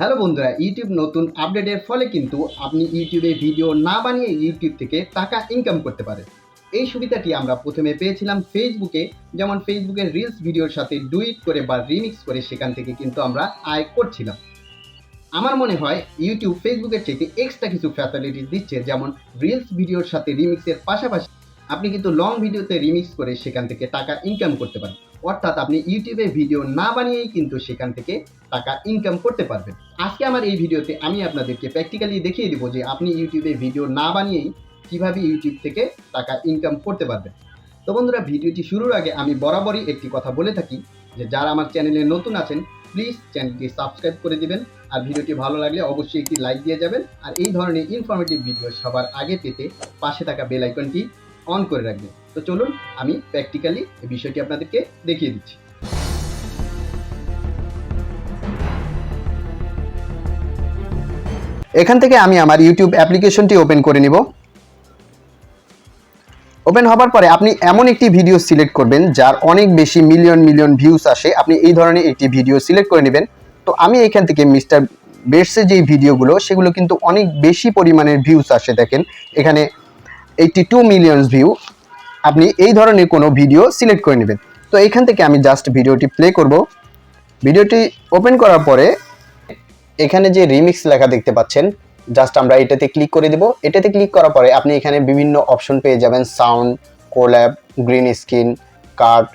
Hello বন্ধুরা, YouTube নতুন আপডেটের ফলে কিন্তু আপনি ইউটিউবে ভিডিও না বানিয়ে ইউটিউব থেকে টাকা ইনকাম করতে পারেন। এই সুবিধাটি আমরা প্রথমে পেয়েছিলাম ফেসবুকে, যেমন ফেসবুকের রিলস ভিডিওর সাথে ডুইট করে বা রিমিক্স করে সেখান থেকে কিন্তু আমরা আয় করছিলাম। আমার মনে হয় ইউটিউব ফেসবুকের চাইতে এক্সট্রা কিছু ফ্যাসিলিটি দিচ্ছে, যেমন রিলস ভিডিওর সাথে রিমিক্সের পাশাপাশি আপনি কিন্তু লং ভিডিওতে রিমিক্স করে সেখান থেকে টাকা ইনকাম করতে পারেন। অর্থাৎ আপনি ইউটিউবে ভিডিও না বানিয়েই কিন্তু সেখান থেকে টাকা ইনকাম করতে পারবেন। আজকে আমার এই ভিডিওতে আমি আপনাদেরকে প্র্যাকটিক্যালি দেখিয়ে দেবো যে আপনি ইউটিউবে ভিডিও না বানিয়েই কীভাবে ইউটিউব থেকে টাকা ইনকাম করতে পারবেন। তো বন্ধুরা, ভিডিওটি শুরুর আগে আমি বরাবরই একটি কথা বলে থাকি যে যারা আমার চ্যানেলে নতুন আছেন প্লিজ চ্যানেলটি সাবস্ক্রাইব করে দিবেন, আর ভিডিওটি ভালো লাগলে অবশ্যই একটি লাইক দিয়ে যাবেন, আর এই ধরনের ইনফরমেটিভ ভিডিও সবার আগে পেতে পাশে থাকা বেল আইকনটি অন করে রাখবেন। তো চলুন আমি প্র্যাকটিক্যালি এই বিষয়টি আপনাদেরকে দেখিয়ে দিচ্ছি। এখান থেকে আমি আমার ইউটিউব অ্যাপ্লিকেশনটি ওপেন করে নিব। ওপেন হবার পরে আপনি এমন একটি ভিডিও সিলেক্ট করবেন যার অনেক বেশি মিলিয়ন মিলিয়ন ভিউজ আসে। আপনি এই ধরনের একটি ভিডিও সিলেক্ট করে নেবেন। তো আমি এখান থেকে মিস্টার বেটসের যেই ভিডিওগুলো সেগুলো কিন্তু অনেক বেশি পরিমাণের ভিউজ আসে। দেখেন এখানে 82 মিলিয়ন ভিউ। আপনি এই ধরনের কোনো ভিডিও সিলেক্ট করে নেবেন। তো এখান থেকে আমি জাস্ট ভিডিওটি প্লে করব। ভিডিওটি ওপেন করার পরে এখানে যে রিমিক্স লেখা দেখতে পাচ্ছেন, জাস্ট আমরা এটাতে ক্লিক করে দেব। এটাতে ক্লিক করার পরে আপনি এখানে বিভিন্ন অপশন পেয়ে যাবেন, সাউন্ড, কোল্যাব, গ্রিন স্ক্রিন, কাট,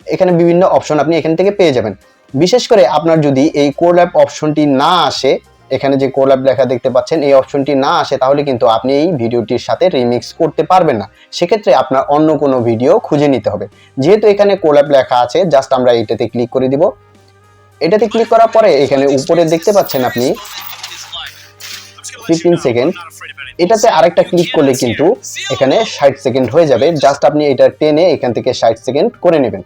এখানে বিভিন্ন অপশন আপনি এখান থেকে পেয়ে যাবেন। বিশেষ করে আপনার যদি এই কোল্যাব অপশনটি না আসে, এখানে যে কোল্যাব লেখা দেখতে পাচ্ছেন এই অপশনটি না আসে, তাহলে কিন্তু আপনি এই ভিডিওটির সাথে রিমিক্স করতে পারবেন না। সেক্ষেত্রে আপনার অন্য কোনো ভিডিও খুঁজে নিতে হবে। যেহেতু এখানে কোল্যাব লেখা আছে, জাস্ট আমরা এটাতে ক্লিক করে দিব। এটাতে ক্লিক করার পরে এখানে উপরে দেখতে পাচ্ছেন আপনি 15 সেকেন্ড, এটাতে আরেকটা ক্লিক করলে কিন্তু এখানে 60 সেকেন্ড হয়ে যাবে। জাস্ট আপনি এটা টেনে এখান থেকে 60 সেকেন্ড করে নেবেন।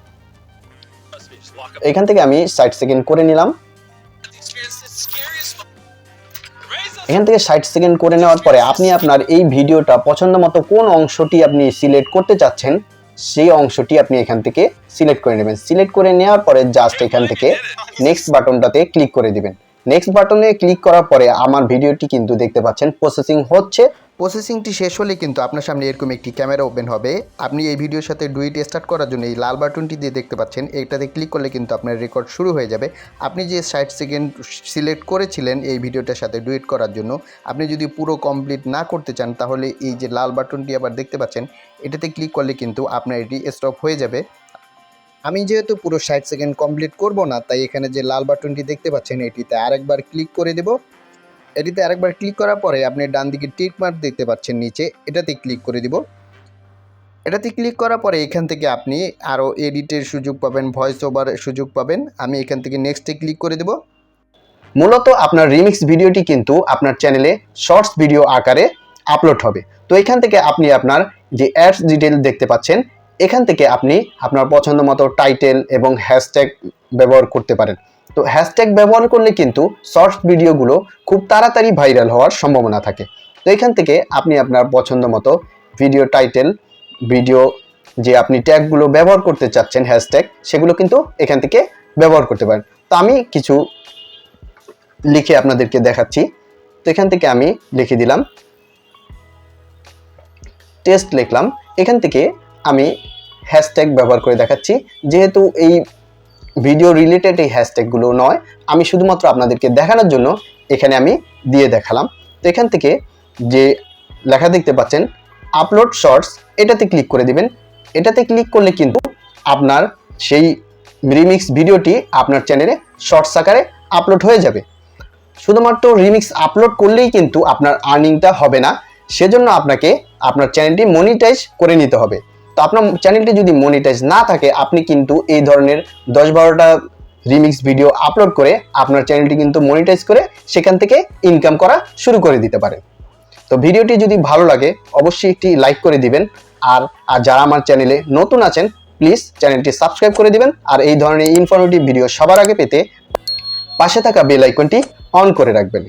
এখান থেকে আমি 60 সেকেন্ড করে নিলাম। এখান থেকে 60 সেকেন্ড করে নেওয়ার পরে আপনি আপনার এই ভিডিওটা পছন্দ মতো কোন অংশটি আপনি সিলেক্ট করতে চাচ্ছেন সেই অংশটি আপনি এখান থেকে সিলেক্ট করে নেবেন। সিলেক্ট করে নেওয়ার পরে জাস্ট এখান থেকে নেক্সট বাটনটাতে ক্লিক করে দিবেন। নেক্সট বাটনে ক্লিক করার পরে আমার ভিডিওটি কিন্তু দেখতে পাচ্ছেন প্রসেসিং হচ্ছে। প্রসেসিংটি শেষ হলে কিন্তু আপনার সামনে এরকম একটি ক্যামেরা ওপেন হবে। আপনি এই ভিডিওর সাথে ডুইট স্টার্ট করার জন্য এই লাল বাটনটি দিয়ে দেখতে পাচ্ছেন, এইটাতে ক্লিক করলে কিন্তু আপনার রেকর্ড শুরু হয়ে যাবে। আপনি যে 60 সেকেন্ড সিলেক্ট করেছিলেন এই ভিডিওটার সাথে ডুইট করার জন্য, আপনি যদি পুরো কমপ্লিট না করতে চান তাহলে এই যে লাল বাটনটি আবার দেখতে পাচ্ছেন, এটাতে ক্লিক করলে কিন্তু আপনার এটি স্টপ হয়ে যাবে। আমি যেহেতু পুরো 60 সেকেন্ড কমপ্লিট করব না, তাই এখানে যে লাল বাটনটি দেখতে পাচ্ছেন এটিতে আরেকবার ক্লিক করে দেব। এটিতে আরেকবার ক্লিক করার পরে আপনি ডান দিকে টিক মার্ক দেখতে পাচ্ছেন নিচে, এটাতে ক্লিক করে দিব। এটাতে ক্লিক করার পরে এখান থেকে আপনি আরও এডিটের সুযোগ পাবেন, ভয়েস ওভারের সুযোগ পাবেন। আমি এখান থেকে নেক্সটে ক্লিক করে দেব। মূলত আপনার রিমিক্স ভিডিওটি কিন্তু আপনার চ্যানেলে শর্টস ভিডিও আকারে আপলোড হবে। তো এখান থেকে আপনি আপনার যে অ্যাডস ডিটেল দেখতে পাচ্ছেন, এখান থেকে আপনি আপনার পছন্দ মতো টাইটেল এবং হ্যাশট্যাগ ব্যবহার করতে পারেন। তো হ্যাশট্যাগ ব্যবহার করলে কিন্তু শর্টস ভিডিওগুলো খুব তাড়াতাড়ি ভাইরাল হওয়ার সম্ভাবনা থাকে। তো এখান থেকে আপনি আপনার পছন্দ মতো ভিডিও টাইটেল, ভিডিও যে আপনি ট্যাগগুলো ব্যবহার করতে চাচ্ছেন হ্যাশট্যাগ, সেগুলো কিন্তু এখান থেকে ব্যবহার করতে পারেন। তো আমি কিছু লিখে আপনাদেরকে দেখাচ্ছি। তো এখান থেকে আমি লিখে দিলাম টেস্ট, লিখলাম। এখান থেকে আমি হ্যাশট্যাগ ব্যবহার করে দেখাচ্ছি। যেহেতু এই ভিডিও রিলেটেড এই হ্যাশট্যাগুলো নয়, আমি শুধুমাত্র আপনাদেরকে দেখানোর জন্য এখানে আমি দিয়ে দেখালাম। তো এখান থেকে যে লেখা দেখতে পাচ্ছেন আপলোড শর্টস, এটাতে ক্লিক করে দিবেন। এটাতে ক্লিক করলে কিন্তু আপনার সেই রিমিক্স ভিডিওটি আপনার চ্যানেলে শর্টস আকারে আপলোড হয়ে যাবে। শুধুমাত্র রিমিক্স আপলোড করলেই কিন্তু আপনার আর্নিংটা হবে না, সেজন্য আপনাকে আপনার চ্যানেলটি মনিটাইজ করে নিতে হবে। তো আপনার চ্যানেলটি যদি মনিটাইজ না থাকে, আপনি কিন্তু এই ধরনের 10-12টা রিমিক্স ভিডিও আপলোড করে আপনার চ্যানেলটি কিন্তু মনিটাইজ করে সেখান থেকে ইনকাম করা শুরু করে দিতে পারেন। তো ভিডিওটি যদি ভালো লাগে অবশ্যই একটি লাইক করে দিবেন, আর যারা আমার চ্যানেলে নতুন আছেন প্লিজ চ্যানেলটি সাবস্ক্রাইব করে দিবেন, আর এই ধরনের ইনফরমেটিভ ভিডিও সবার আগে পেতে পাশে থাকা বেল আইকনটি অন করে রাখবেন।